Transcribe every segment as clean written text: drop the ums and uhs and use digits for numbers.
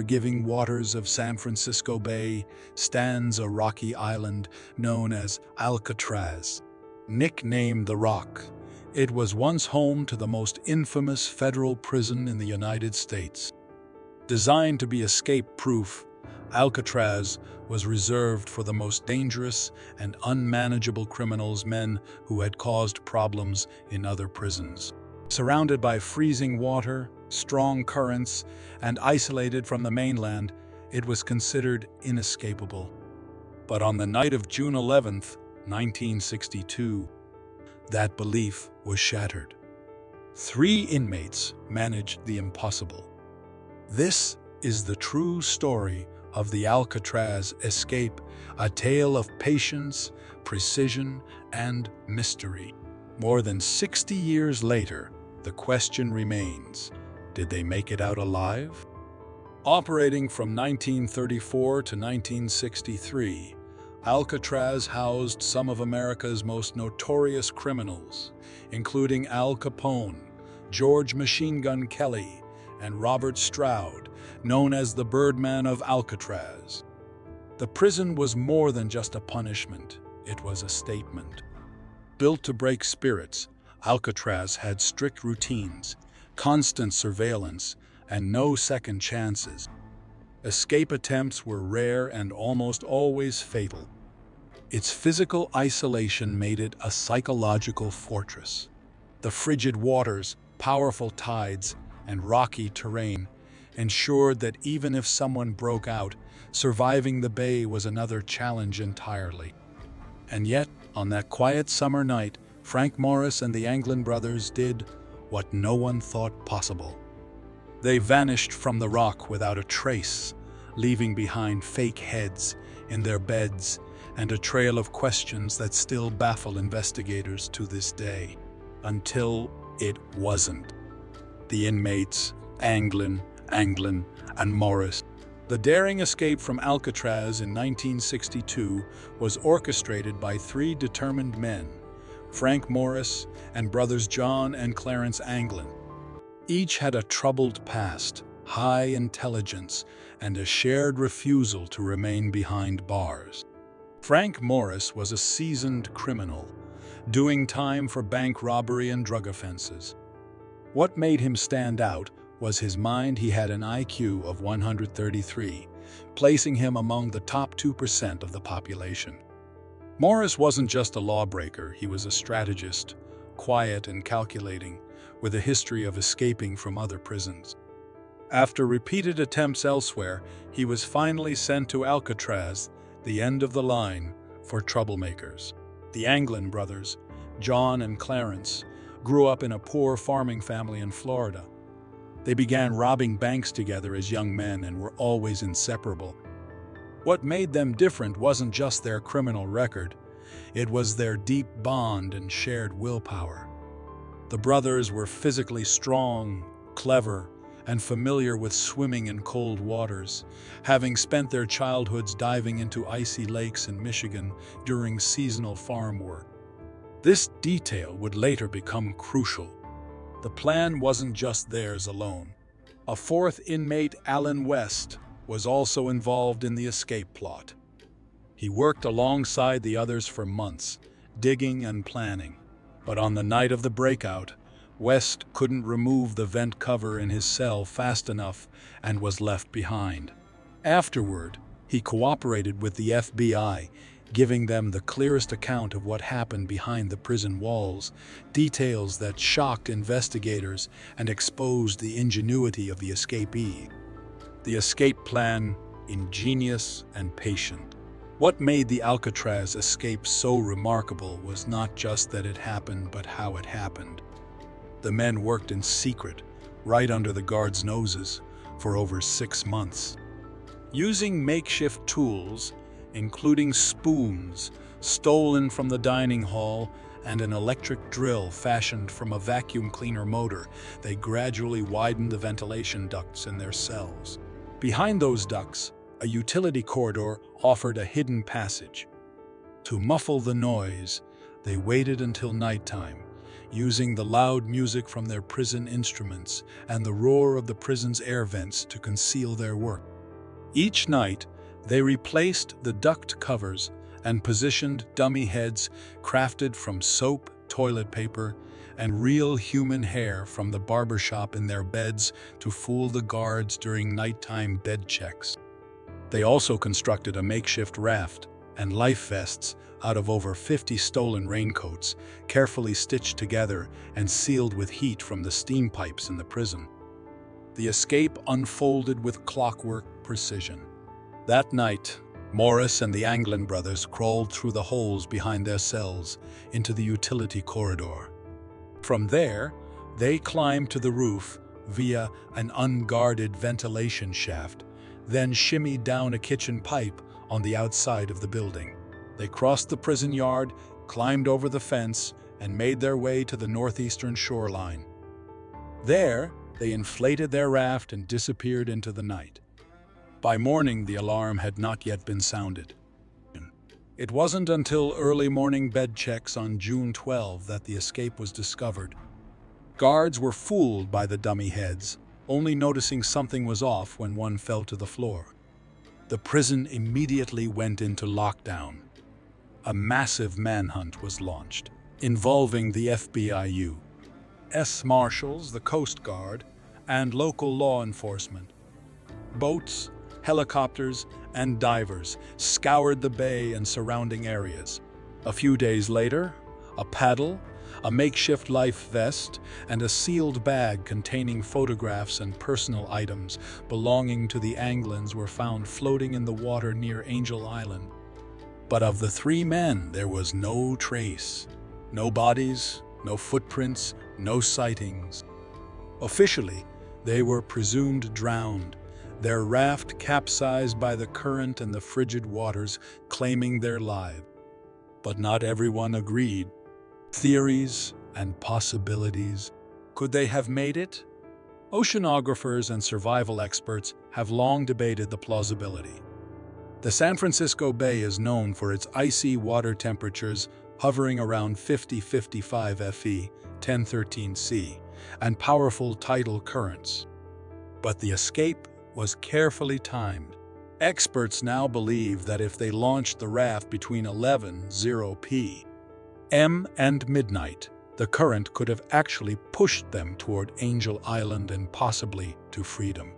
unforgiving waters of San Francisco Bay stands a rocky island known as Alcatraz. Nicknamed the Rock, it was once home to the most infamous federal prison in the United States. Designed to be escape-proof, Alcatraz was reserved for the most dangerous and unmanageable criminals, men who had caused problems in other prisons. Surrounded by freezing water, strong currents, and isolated from the mainland, it was considered inescapable. But on the night of June 11, 1962, that belief was shattered. 3 inmates managed the impossible. This is the true story of the Alcatraz escape, a tale of patience, precision, and mystery. More than 60 years later, the question remains, did they make it out alive? Operating from 1934 to 1963, Alcatraz housed some of America's most notorious criminals, including Al Capone, George Machine Gun Kelly, and Robert Stroud, known as the Birdman of Alcatraz. The prison was more than just a punishment, it was a statement. Built to break spirits, Alcatraz had strict routines, constant surveillance, and no second chances. Escape attempts were rare and almost always fatal. Its physical isolation made it a psychological fortress. The frigid waters, powerful tides, and rocky terrain ensured that even if someone broke out, surviving the bay was another challenge entirely. And yet, on that quiet summer night, Frank Morris and the Anglin brothers did what no one thought possible. They vanished from the rock without a trace, leaving behind fake heads in their beds and a trail of questions that still baffle investigators to this day. Until it wasn't. The inmates, Anglin, and Morris. The daring escape from Alcatraz in 1962 was orchestrated by 3 determined men, Frank Morris and brothers John and Clarence Anglin. Each had a troubled past, high intelligence, and a shared refusal to remain behind bars. Frank Morris was a seasoned criminal, doing time for bank robbery and drug offenses. What made him stand out was his mind. He had an IQ of 133, placing him among the top 2% of the population. Morris wasn't just a lawbreaker, he was a strategist, quiet and calculating, with a history of escaping from other prisons. After repeated attempts elsewhere, he was finally sent to Alcatraz, the end of the line for troublemakers. The Anglin brothers, John and Clarence, grew up in a poor farming family in Florida. They began robbing banks together as young men and were always inseparable. What made them different wasn't just their criminal record, it was their deep bond and shared willpower. The brothers were physically strong, clever, and familiar with swimming in cold waters, having spent their childhoods diving into icy lakes in Michigan during seasonal farm work. This detail would later become crucial. The plan wasn't just theirs alone. A 4th inmate, Alan West, was also involved in the escape plot. He worked alongside the others for months, digging and planning. But on the night of the breakout, West couldn't remove the vent cover in his cell fast enough and was left behind. Afterward, he cooperated with the FBI, giving them the clearest account of what happened behind the prison walls, details that shocked investigators and exposed the ingenuity of the escapee. The escape plan, ingenious and patient. What made the Alcatraz escape so remarkable was not just that it happened, but how it happened. The men worked in secret, right under the guards' noses, for over 6 months. Using makeshift tools, including spoons stolen from the dining hall and an electric drill fashioned from a vacuum cleaner motor, they gradually widened the ventilation ducts in their cells. Behind those ducts, a utility corridor offered a hidden passage. To muffle the noise, they waited until nighttime, using the loud music from their prison instruments and the roar of the prison's air vents to conceal their work. Each night, they replaced the duct covers and positioned dummy heads crafted from soap, toilet paper, and real human hair from the barbershop in their beds to fool the guards during nighttime bed checks. They also constructed a makeshift raft and life vests out of over 50 stolen raincoats, carefully stitched together and sealed with heat from the steam pipes in the prison. The escape unfolded with clockwork precision. That night, Morris and the Anglin brothers crawled through the holes behind their cells into the utility corridor. From there, they climbed to the roof via an unguarded ventilation shaft, then shimmied down a kitchen pipe on the outside of the building. They crossed the prison yard, climbed over the fence, and made their way to the northeastern shoreline. There, they inflated their raft and disappeared into the night. By morning, the alarm had not yet been sounded. It wasn't until early morning bed checks on June 12 that the escape was discovered. Guards were fooled by the dummy heads, only noticing something was off when one fell to the floor. The prison immediately went into lockdown. A massive manhunt was launched, involving the FBI, U.S. Marshals, the Coast Guard, and local law enforcement. Boats, helicopters, and divers scoured the bay and surrounding areas. A few days later, a paddle, a makeshift life vest, and a sealed bag containing photographs and personal items belonging to the Anglins were found floating in the water near Angel Island. But of the three men, there was no trace. No bodies, no footprints, no sightings. Officially, they were presumed drowned, their raft capsized by the current and the frigid waters, claiming their lives. But not everyone agreed. Theories and possibilities. Could they have made it? Oceanographers and survival experts have long debated the plausibility. The San Francisco Bay is known for its icy water temperatures hovering around 50-55 FE, 10-13 C, and powerful tidal currents. But the escape was carefully timed. Experts now believe that if they launched the raft between 11:00 p.m. and midnight, the current could have actually pushed them toward Angel Island and possibly to freedom.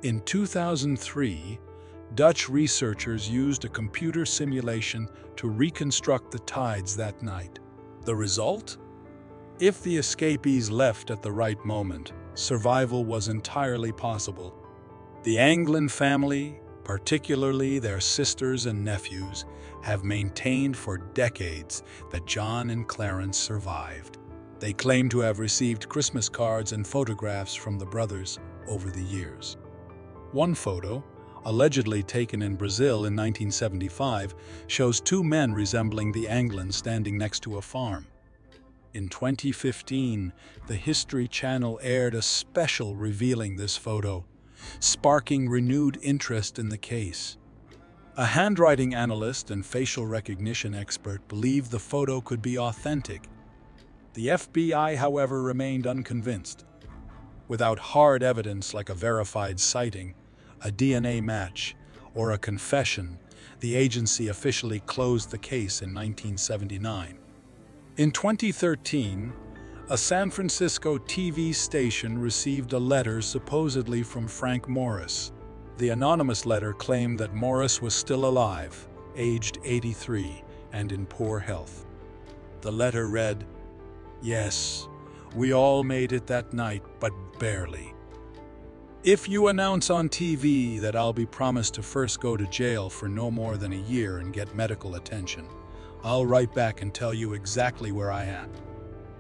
In 2003, Dutch researchers used a computer simulation to reconstruct the tides that night. The result? If the escapees left at the right moment, survival was entirely possible. The Anglin family, particularly their sisters and nephews, have maintained for decades that John and Clarence survived. They claim to have received Christmas cards and photographs from the brothers over the years. One photo, allegedly taken in Brazil in 1975, shows two men resembling the Anglins standing next to a farm. In 2015, the History Channel aired a special revealing this photo, sparking renewed interest in the case. A handwriting analyst and facial recognition expert believed the photo could be authentic. The FBI, however, remained unconvinced. Without hard evidence like a verified sighting, a DNA match, or a confession, the agency officially closed the case in 1979. In 2013, a San Francisco TV station received a letter supposedly from Frank Morris. The anonymous letter claimed that Morris was still alive, aged 83, and in poor health. The letter read, "Yes, we all made it that night, but barely. If you announce on TV that I'll be promised to first go to jail for no more than a year and get medical attention, I'll write back and tell you exactly where I am."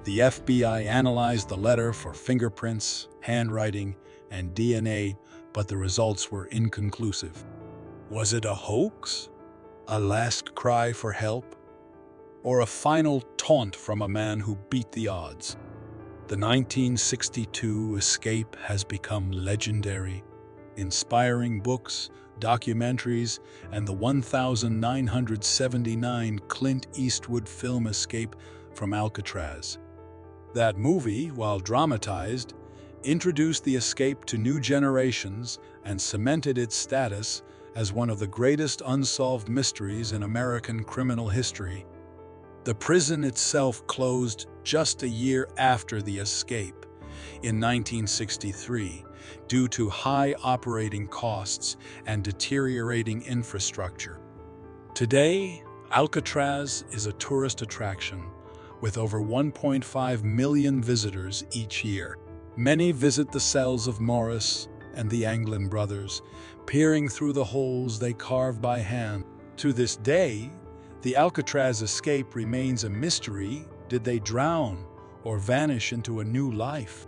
The FBI analyzed the letter for fingerprints, handwriting, and DNA, but the results were inconclusive. Was it a hoax? A last cry for help? Or a final taunt from a man who beat the odds? The 1962 escape has become legendary. Inspiring books, documentaries, and the 1979 Clint Eastwood film Escape from Alcatraz. That movie, while dramatized, introduced the escape to new generations and cemented its status as one of the greatest unsolved mysteries in American criminal history. The prison itself closed just a year after the escape, in 1963, due to high operating costs and deteriorating infrastructure. Today, Alcatraz is a tourist attraction, with over 1.5 million visitors each year. Many visit the cells of Morris and the Anglin brothers, peering through the holes they carved by hand. To this day, the Alcatraz escape remains a mystery. Did they drown or vanish into a new life?